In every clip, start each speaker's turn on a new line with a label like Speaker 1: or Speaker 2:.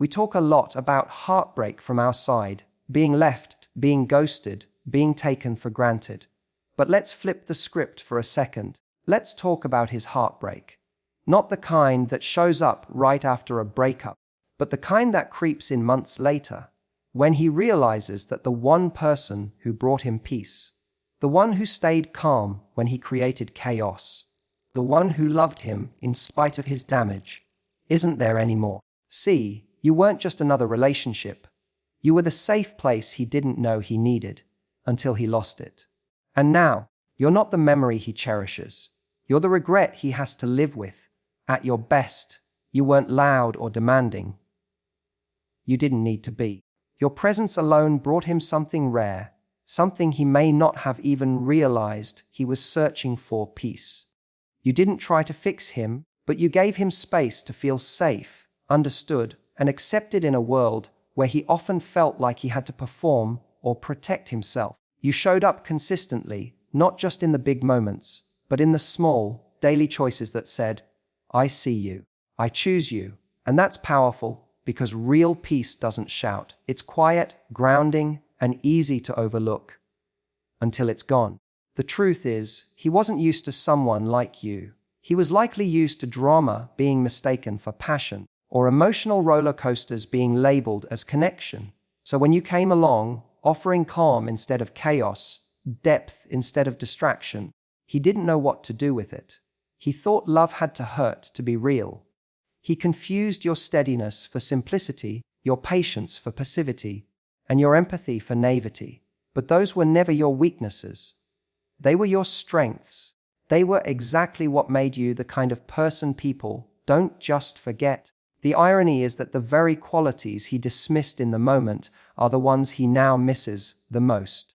Speaker 1: We talk a lot about heartbreak from our side, being left, being ghosted, being taken for granted. But let's flip the script for a second. Let's talk about his heartbreak. Not the kind that shows up right after a breakup, but the kind that creeps in months later, when he realizes that the one person who brought him peace, the one who stayed calm when he created chaos, the one who loved him in spite of his damage, isn't there anymore. See, you weren't just another relationship. You were the safe place he didn't know he needed, until he lost it. And now, you're not the memory he cherishes. You're the regret he has to live with. At your best, you weren't loud or demanding. You didn't need to be. Your presence alone brought him something rare, something he may not have even realized he was searching for: peace. You didn't try to fix him, but you gave him space to feel safe, understood, and accepted in a world where he often felt like he had to perform or protect himself. You showed up consistently, not just in the big moments, but in the small, daily choices that said, "I see you, I choose you." And that's powerful, because real peace doesn't shout. It's quiet, grounding, and easy to overlook until it's gone. The truth is, he wasn't used to someone like you. He was likely used to drama being mistaken for passion, or emotional roller coasters being labeled as connection. So when you came along, offering calm instead of chaos, depth instead of distraction, he didn't know what to do with it. He thought love had to hurt to be real. He confused your steadiness for simplicity, your patience for passivity, and your empathy for naivety. But those were never your weaknesses. They were your strengths. They were exactly what made you the kind of person people don't just forget. The irony is that the very qualities he dismissed in the moment are the ones he now misses the most.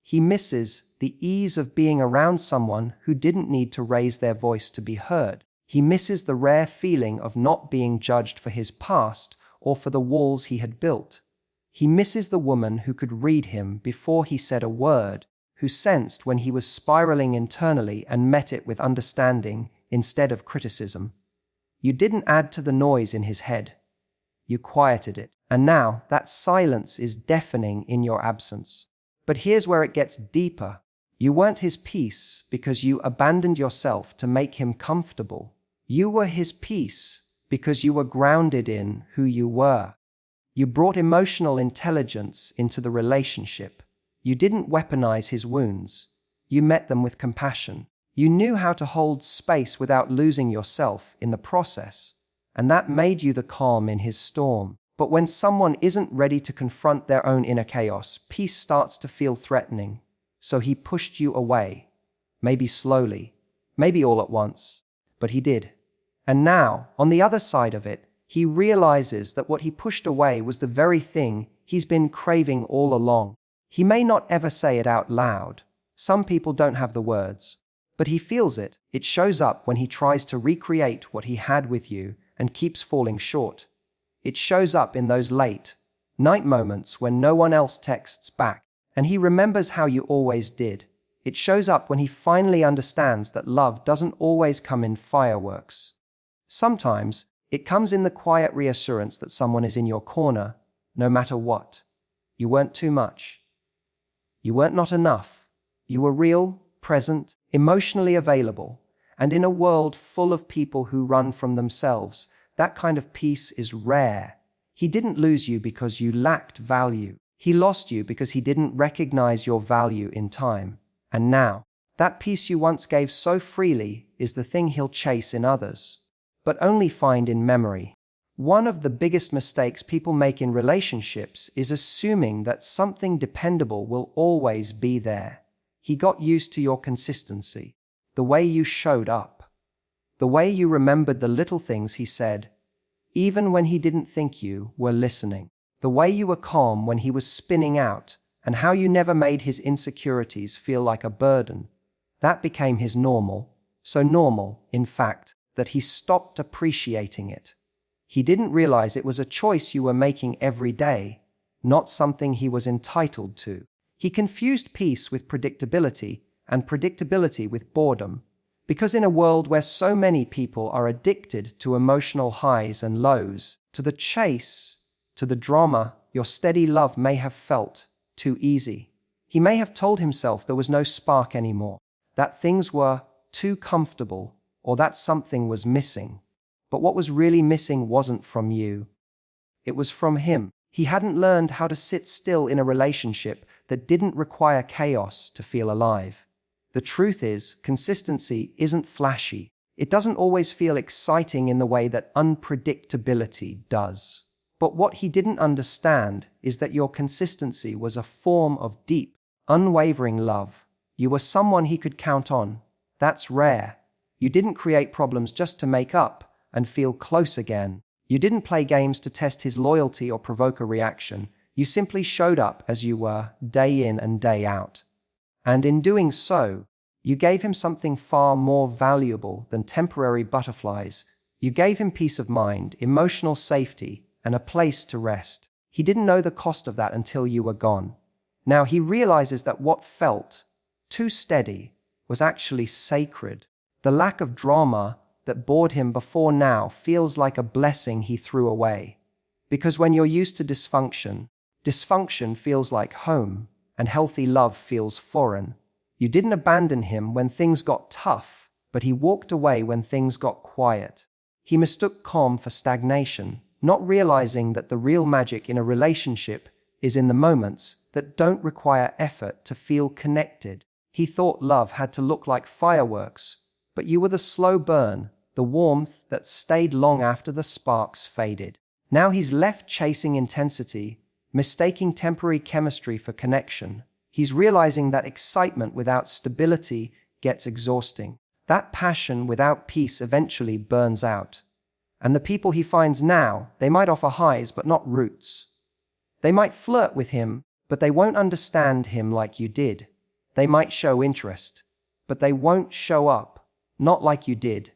Speaker 1: He misses the ease of being around someone who didn't need to raise their voice to be heard. He misses the rare feeling of not being judged for his past or for the walls he had built. He misses the woman who could read him before he said a word, who sensed when he was spiraling internally and met it with understanding instead of criticism. You didn't add to the noise in his head. You quieted it. And now that silence is deafening in your absence. But here's where it gets deeper. You weren't his peace because you abandoned yourself to make him comfortable. You were his peace because you were grounded in who you were. You brought emotional intelligence into the relationship. You didn't weaponize his wounds. You met them with compassion. You knew how to hold space without losing yourself in the process. And that made you the calm in his storm. But when someone isn't ready to confront their own inner chaos, peace starts to feel threatening. So he pushed you away. Maybe slowly, maybe all at once, but he did. And now, on the other side of it, he realizes that what he pushed away was the very thing he's been craving all along. He may not ever say it out loud. Some people don't have the words. But he feels it. It shows up when he tries to recreate what he had with you and keeps falling short. It shows up in those late night moments when no one else texts back, and he remembers how you always did. It shows up when he finally understands that love doesn't always come in fireworks. Sometimes, it comes in the quiet reassurance that someone is in your corner, no matter what. You weren't too much. You weren't not enough. You were real, present, emotionally available. And in a world full of people who run from themselves, that kind of peace is rare. He didn't lose you because you lacked value. He lost you because he didn't recognize your value in time. And now, that peace you once gave so freely is the thing he'll chase in others, but only find in memory. One of the biggest mistakes people make in relationships is assuming that something dependable will always be there. He got used to your consistency, the way you showed up, the way you remembered the little things he said, even when he didn't think you were listening, the way you were calm when he was spinning out, and how you never made his insecurities feel like a burden. That became his normal, so normal, in fact, that he stopped appreciating it. He didn't realize it was a choice you were making every day, not something he was entitled to. He confused peace with predictability, and predictability with boredom. Because in a world where so many people are addicted to emotional highs and lows, to the chase, To the drama, your steady love may have felt too easy. He may have told himself there was no spark anymore, that things were too comfortable, or that something was missing. But what was really missing wasn't from you. It was from him. He hadn't learned how to sit still in a relationship that didn't require chaos to feel alive. The truth is, consistency isn't flashy. It doesn't always feel exciting in the way that unpredictability does. But what he didn't understand is that your consistency was a form of deep, unwavering love. You were someone he could count on. That's rare. You didn't create problems just to make up and feel close again. You didn't play games to test his loyalty or provoke a reaction. You simply showed up as you were, day in and day out. And in doing so, you gave him something far more valuable than temporary butterflies. You gave him peace of mind, emotional safety, and a place to rest. He didn't know the cost of that until you were gone. Now he realizes that what felt too steady was actually sacred. The lack of drama that bored him before now feels like a blessing he threw away. Because when you're used to dysfunction, dysfunction feels like home, and healthy love feels foreign. You didn't abandon him when things got tough, but he walked away when things got quiet. He mistook calm for stagnation, not realizing that the real magic in a relationship is in the moments that don't require effort to feel connected. He thought love had to look like fireworks, but you were the slow burn, the warmth that stayed long after the sparks faded. Now he's left chasing intensity, mistaking temporary chemistry for connection. He's realizing that excitement without stability gets exhausting. That passion without peace eventually burns out. And the people he finds now, they might offer highs but not roots. They might flirt with him, but they won't understand him like you did. They might show interest, but they won't show up, not like you did.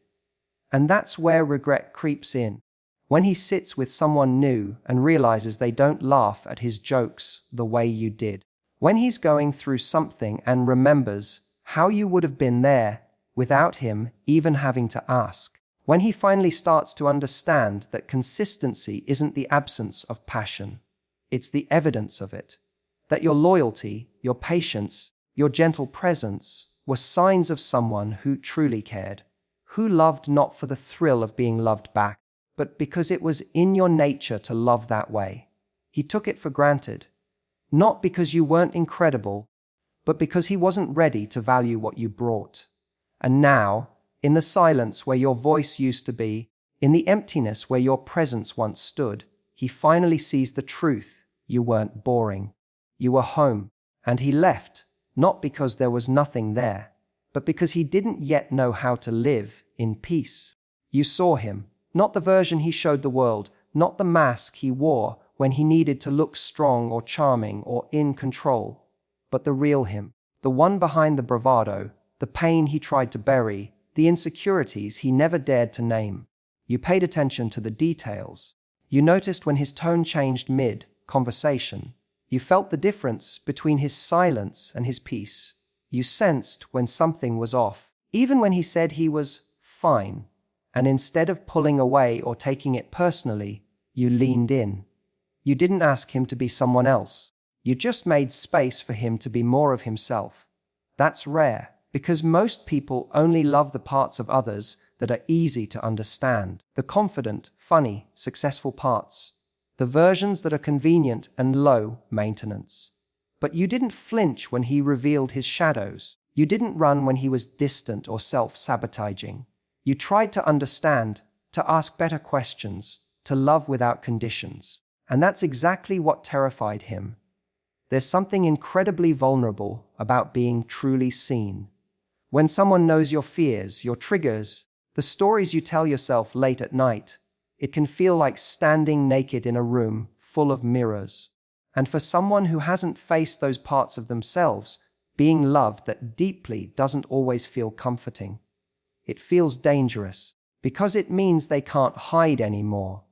Speaker 1: And that's where regret creeps in. When he sits with someone new and realizes they don't laugh at his jokes the way you did. When he's going through something and remembers how you would have been there without him even having to ask. When he finally starts to understand that consistency isn't the absence of passion, it's the evidence of it. That your loyalty, your patience, your gentle presence were signs of someone who truly cared, who loved not for the thrill of being loved back, but because it was in your nature to love that way. He took it for granted, not because you weren't incredible, but because he wasn't ready to value what you brought. And now, in the silence where your voice used to be, in the emptiness where your presence once stood, he finally sees the truth. You weren't boring. You were home. And he left, not because there was nothing there, but because he didn't yet know how to live in peace. You saw him, not the version he showed the world, not the mask he wore when he needed to look strong or charming or in control, but the real him, the one behind the bravado, the pain he tried to bury, the insecurities he never dared to name. You paid attention to the details. You noticed when his tone changed mid-conversation. You felt the difference between his silence and his peace. You sensed when something was off, even when he said he was fine. And instead of pulling away or taking it personally, you leaned in. You didn't ask him to be someone else. You just made space for him to be more of himself. That's rare, because most people only love the parts of others that are easy to understand, the confident, funny, successful parts, the versions that are convenient and low maintenance. But you didn't flinch when he revealed his shadows. You didn't run when he was distant or self-sabotaging. You tried to understand, to ask better questions, to love without conditions. And that's exactly what terrified him. There's something incredibly vulnerable about being truly seen. When someone knows your fears, your triggers, the stories you tell yourself late at night, it can feel like standing naked in a room full of mirrors. And for someone who hasn't faced those parts of themselves, being loved that deeply doesn't always feel comforting. It feels dangerous, because it means they can't hide anymore.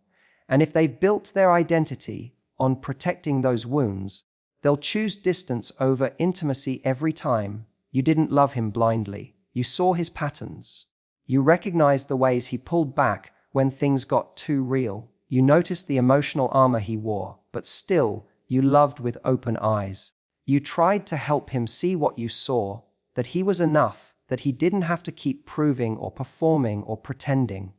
Speaker 1: And if they've built their identity on protecting those wounds, they'll choose distance over intimacy every time. You didn't love him blindly. You saw his patterns. You recognized the ways he pulled back when things got too real. You noticed the emotional armor he wore, but still, you loved with open eyes. You tried to help him see what you saw, that he was enough, that he didn't have to keep proving or performing or pretending.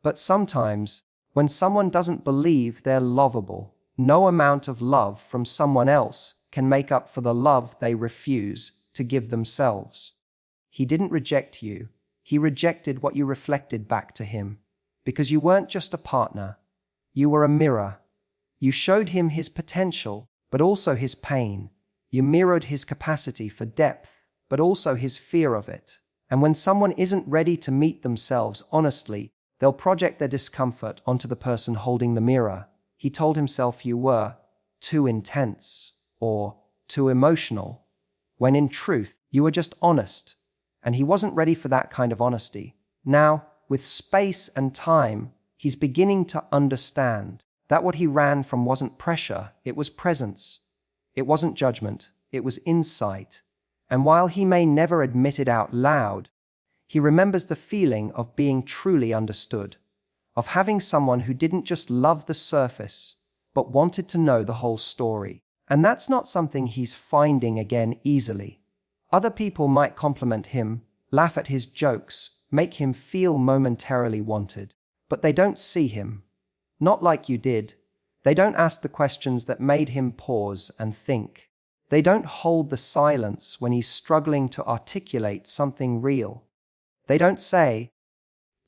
Speaker 1: But sometimes, when someone doesn't believe they're lovable, no amount of love from someone else can make up for the love they refuse to give themselves. He didn't reject you. He rejected what you reflected back to him. Because you weren't just a partner. You were a mirror. You showed him his potential, but also his pain. You mirrored his capacity for depth, but also his fear of it. And when someone isn't ready to meet themselves honestly, they'll project their discomfort onto the person holding the mirror. He told himself you were too intense or too emotional, when in truth, you were just honest. And he wasn't ready for that kind of honesty. Now, with space and time, he's beginning to understand that what he ran from wasn't pressure, it was presence. It wasn't judgment, it was insight. And while he may never admit it out loud, he remembers the feeling of being truly understood, of having someone who didn't just love the surface, but wanted to know the whole story. And that's not something he's finding again easily. Other people might compliment him, laugh at his jokes, make him feel momentarily wanted, but they don't see him. Not like you did. They don't ask the questions that made him pause and think. They don't hold the silence when he's struggling to articulate something real. They don't say,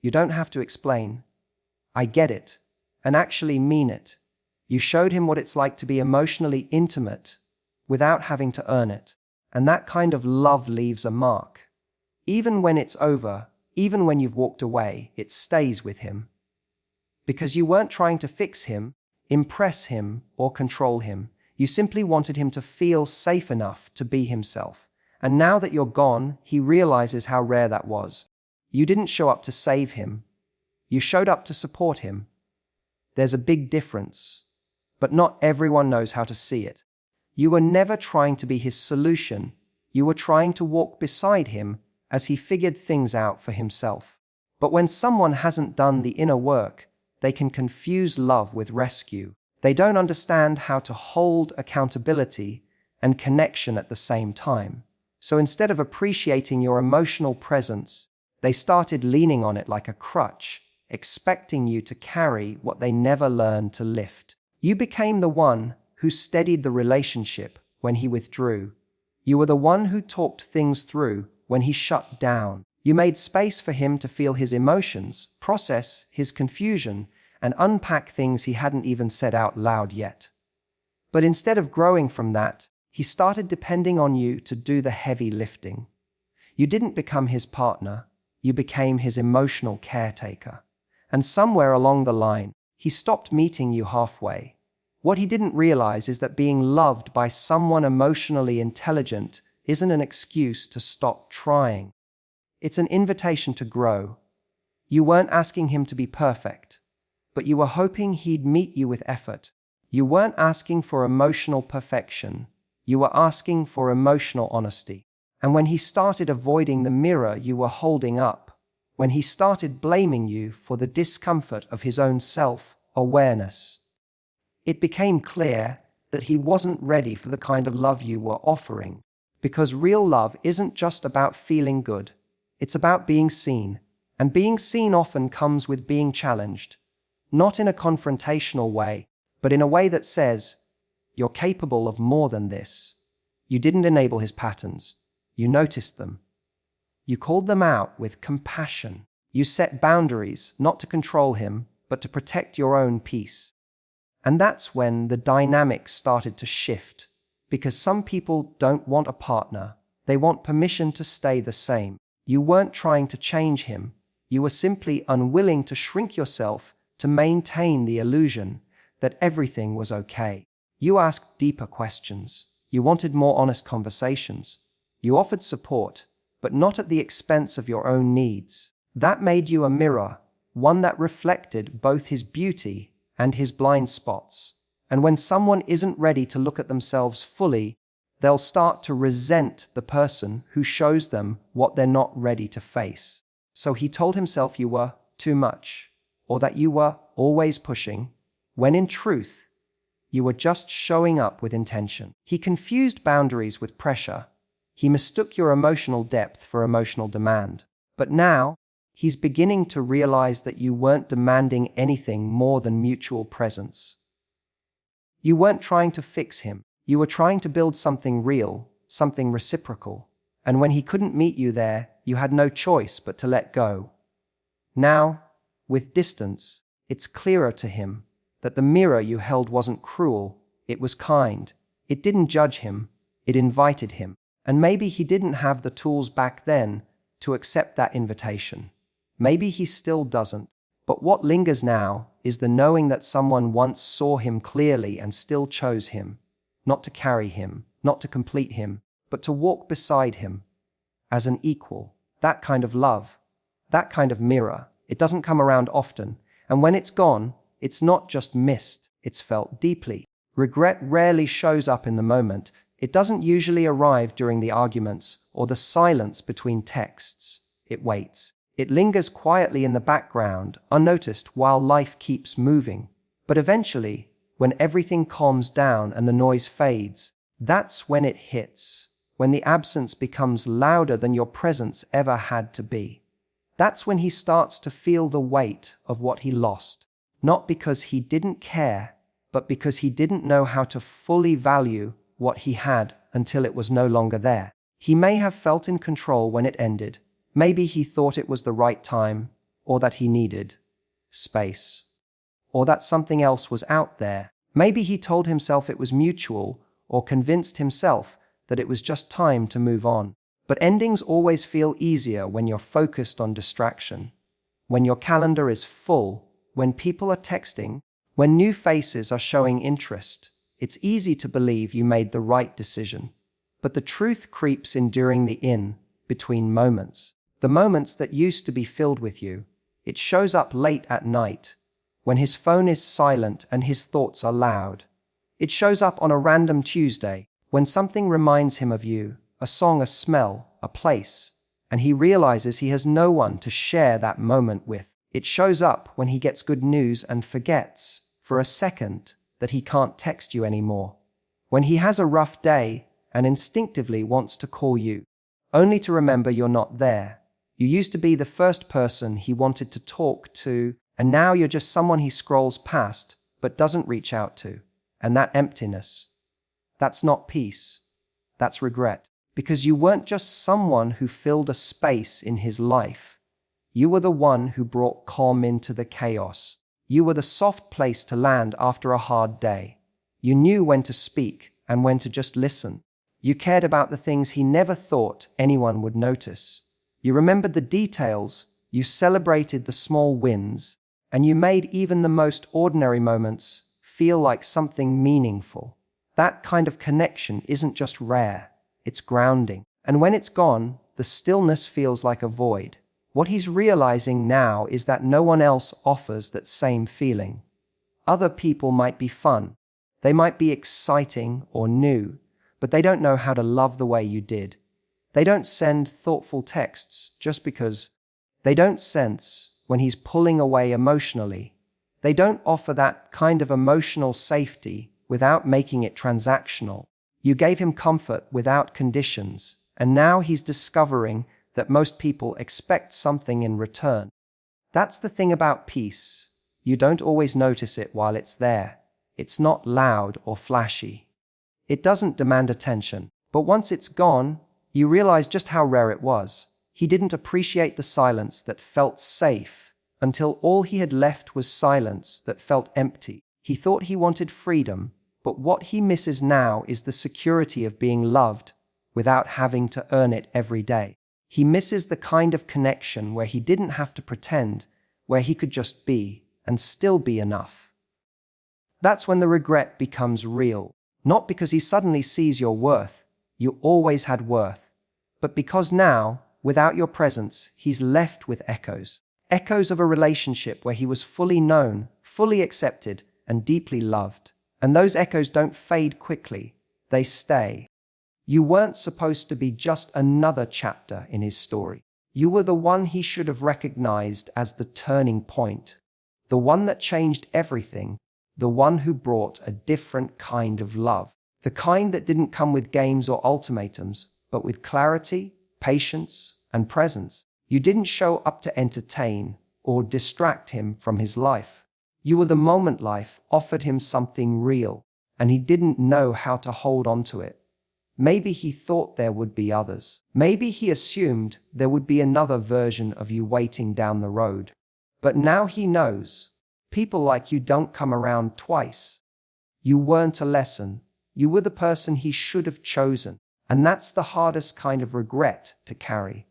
Speaker 1: "You don't have to explain. I get it," and actually mean it. You showed him what it's like to be emotionally intimate without having to earn it. And that kind of love leaves a mark. Even when it's over, even when you've walked away, it stays with him. Because you weren't trying to fix him, impress him, or control him. You simply wanted him to feel safe enough to be himself. And now that you're gone, he realizes how rare that was. You didn't show up to save him. You showed up to support him. There's a big difference, but not everyone knows how to see it. You were never trying to be his solution. You were trying to walk beside him as he figured things out for himself. But when someone hasn't done the inner work, they can confuse love with rescue. They don't understand how to hold accountability and connection at the same time. So instead of appreciating your emotional presence, they started leaning on it like a crutch, expecting you to carry what they never learned to lift. You became the one who steadied the relationship when he withdrew. You were the one who talked things through when he shut down. You made space for him to feel his emotions, process his confusion, and unpack things he hadn't even said out loud yet. But instead of growing from that, he started depending on you to do the heavy lifting. You didn't become his partner, you became his emotional caretaker. And somewhere along the line, he stopped meeting you halfway. What he didn't realize is that being loved by someone emotionally intelligent isn't an excuse to stop trying. It's an invitation to grow. You weren't asking him to be perfect, but you were hoping he'd meet you with effort. You weren't asking for emotional perfection. You were asking for emotional honesty. And when he started avoiding the mirror you were holding up, when he started blaming you for the discomfort of his own self-awareness, it became clear that he wasn't ready for the kind of love you were offering. Because real love isn't just about feeling good. It's about being seen. And being seen often comes with being challenged. Not in a confrontational way, but in a way that says, "You're capable of more than this." You didn't enable his patterns. You noticed them. You called them out with compassion. You set boundaries, not to control him, but to protect your own peace. And that's when the dynamic started to shift. Because some people don't want a partner. They want permission to stay the same. You weren't trying to change him. You were simply unwilling to shrink yourself to maintain the illusion that everything was okay. You asked deeper questions. You wanted more honest conversations. You offered support, but not at the expense of your own needs. That made you a mirror, one that reflected both his beauty and his blind spots. And when someone isn't ready to look at themselves fully, they'll start to resent the person who shows them what they're not ready to face. So he told himself you were too much, or that you were always pushing, when in truth, you were just showing up with intention. He confused boundaries with pressure. He mistook your emotional depth for emotional demand. But now, he's beginning to realize that you weren't demanding anything more than mutual presence. You weren't trying to fix him. You were trying to build something real, something reciprocal. And when he couldn't meet you there, you had no choice but to let go. Now, with distance, it's clearer to him that the mirror you held wasn't cruel, it was kind. It didn't judge him, it invited him. And maybe he didn't have the tools back then to accept that invitation. Maybe he still doesn't. But what lingers now is the knowing that someone once saw him clearly and still chose him, not to carry him, not to complete him, but to walk beside him as an equal. That kind of love, that kind of mirror, it doesn't come around often. And when it's gone, it's not just missed, it's felt deeply. Regret rarely shows up in the moment. It doesn't usually arrive during the arguments or the silence between texts. It waits. It lingers quietly in the background, unnoticed while life keeps moving. But eventually, when everything calms down and the noise fades, that's when it hits, when the absence becomes louder than your presence ever had to be. That's when he starts to feel the weight of what he lost, not because he didn't care, but because he didn't know how to fully value what he had until it was no longer there. He may have felt in control when it ended. Maybe he thought it was the right time, or that he needed space, or that something else was out there. Maybe he told himself it was mutual, or convinced himself that it was just time to move on. But endings always feel easier when you're focused on distraction, when your calendar is full, when people are texting, when new faces are showing interest. It's easy to believe you made the right decision. But the truth creeps in during the in-between moments. The moments that used to be filled with you. It shows up late at night, when his phone is silent and his thoughts are loud. It shows up on a random Tuesday, when something reminds him of you, a song, a smell, a place, and he realizes he has no one to share that moment with. It shows up when he gets good news and forgets, for a second, that he can't text you anymore. When he has a rough day and instinctively wants to call you, only to remember you're not there. You used to be the first person he wanted to talk to, and now you're just someone he scrolls past but doesn't reach out to. And that emptiness, that's not peace, that's regret. Because you weren't just someone who filled a space in his life. You were the one who brought calm into the chaos. You were the soft place to land after a hard day. You knew when to speak and when to just listen. You cared about the things he never thought anyone would notice. You remembered the details, you celebrated the small wins, and you made even the most ordinary moments feel like something meaningful. That kind of connection isn't just rare, it's grounding. And when it's gone, the stillness feels like a void. What he's realizing now is that no one else offers that same feeling. Other people might be fun, they might be exciting or new, but they don't know how to love the way you did. They don't send thoughtful texts just because. They don't sense when he's pulling away emotionally. They don't offer that kind of emotional safety without making it transactional. You gave him comfort without conditions, and now he's discovering that most people expect something in return. That's the thing about peace. You don't always notice it while it's there. It's not loud or flashy. It doesn't demand attention. But once it's gone, you realize just how rare it was. He didn't appreciate the silence that felt safe until all he had left was silence that felt empty. He thought he wanted freedom, but what he misses now is the security of being loved without having to earn it every day. He misses the kind of connection where he didn't have to pretend, where he could just be and still be enough. That's when the regret becomes real, not because he suddenly sees your worth, you always had worth, but because now, without your presence, he's left with echoes. Echoes of a relationship where he was fully known, fully accepted, and deeply loved. And those echoes don't fade quickly, they stay. You weren't supposed to be just another chapter in his story. You were the one he should have recognized as the turning point, the one that changed everything, the one who brought a different kind of love. The kind that didn't come with games or ultimatums, but with clarity, patience, and presence. You didn't show up to entertain or distract him from his life. You were the moment life offered him something real, and he didn't know how to hold on to it. Maybe he thought there would be others. Maybe he assumed there would be another version of you waiting down the road. But now he knows. People like you don't come around twice. You weren't a lesson. You were the person he should have chosen. And that's the hardest kind of regret to carry.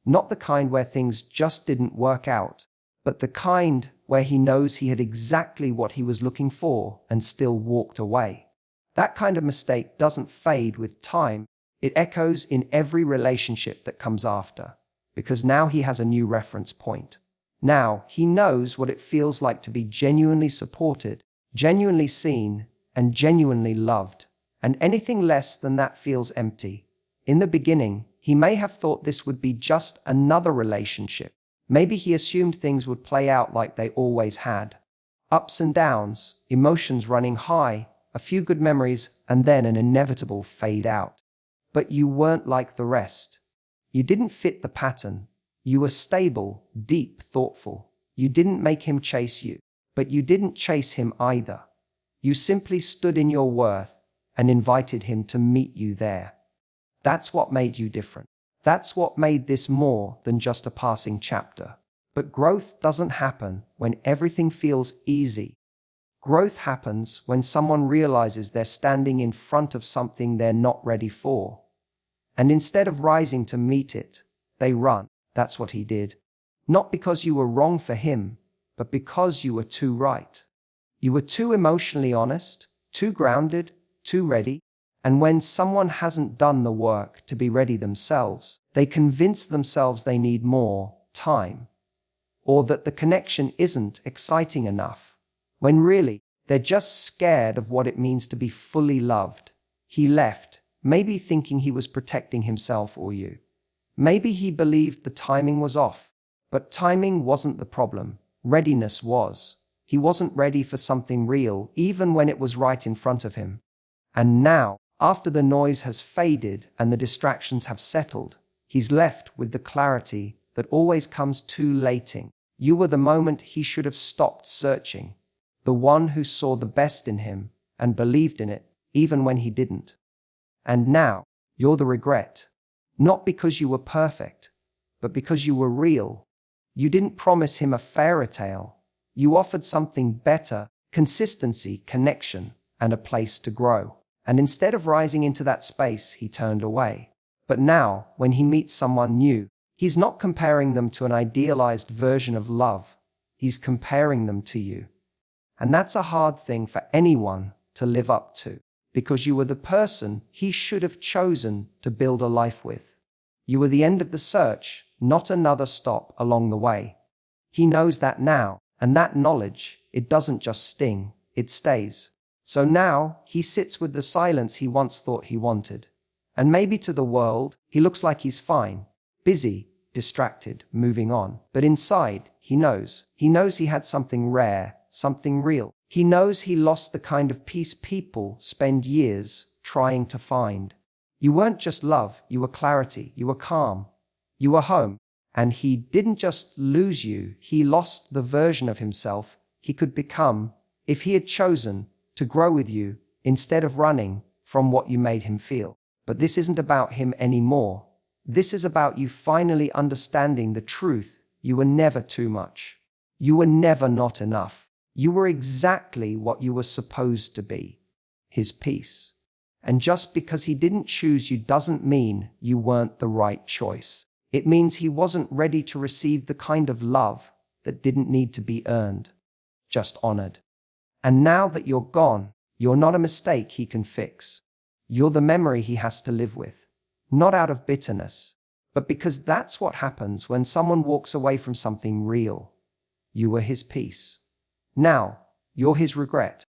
Speaker 1: Not the kind where things just didn't work out, but the kind where he knows he had exactly what he was looking for and still walked away. That kind of mistake doesn't fade with time. It echoes in every relationship that comes after, because now he has a new reference point. Now he knows what it feels like to be genuinely supported, genuinely seen, and genuinely loved. And anything less than that feels empty. In the beginning, he may have thought this would be just another relationship. Maybe he assumed things would play out like they always had. Ups and downs, emotions running high, a few good memories, and then an inevitable fade out. But you weren't like the rest. You didn't fit the pattern. You were stable, deep, thoughtful. You didn't make him chase you, but you didn't chase him either. You simply stood in your worth and invited him to meet you there. That's what made you different. That's what made this more than just a passing chapter. But growth doesn't happen when everything feels easy. Growth happens when someone realizes they're standing in front of something they're not ready for. And instead of rising to meet it, they run. That's what he did. Not because you were wrong for him, but because you were too right. You were too emotionally honest, too grounded, too ready. And when someone hasn't done the work to be ready themselves, they convince themselves they need more time, or that the connection isn't exciting enough, when really, they're just scared of what it means to be fully loved. He left, maybe thinking he was protecting himself or you. Maybe he believed the timing was off, but timing wasn't the problem. Readiness was. He wasn't ready for something real, even when it was right in front of him. And now, after the noise has faded and the distractions have settled, he's left with the clarity that always comes too late. You were the moment he should have stopped searching, the one who saw the best in him and believed in it, even when he didn't. And now, you're the regret. Not because you were perfect, but because you were real. You didn't promise him a fairy tale. You offered something better: consistency, connection, and a place to grow. And instead of rising into that space, he turned away. But now, when he meets someone new, he's not comparing them to an idealized version of love. He's comparing them to you. And that's a hard thing for anyone to live up to, because you were the person he should have chosen to build a life with. You were the end of the search, not another stop along the way. He knows that now, and that knowledge, it doesn't just sting, it stays. So now, he sits with the silence he once thought he wanted. And maybe to the world, he looks like he's fine, busy, distracted, moving on. But inside, he knows he had something rare, something real. He knows he lost the kind of peace people spend years trying to find. You weren't just love, you were clarity, you were calm, you were home. And he didn't just lose you, he lost the version of himself he could become if he had chosen to grow with you instead of running from what you made him feel. But this isn't about him anymore. This is about you finally understanding the truth. You were never too much. You were never not enough. You were exactly what you were supposed to be. His peace. And just because he didn't choose you doesn't mean you weren't the right choice. It means he wasn't ready to receive the kind of love that didn't need to be earned, just honored. And now that you're gone, you're not a mistake he can fix. You're the memory he has to live with, not out of bitterness, but because that's what happens when someone walks away from something real. You were his peace. Now, you're his regret.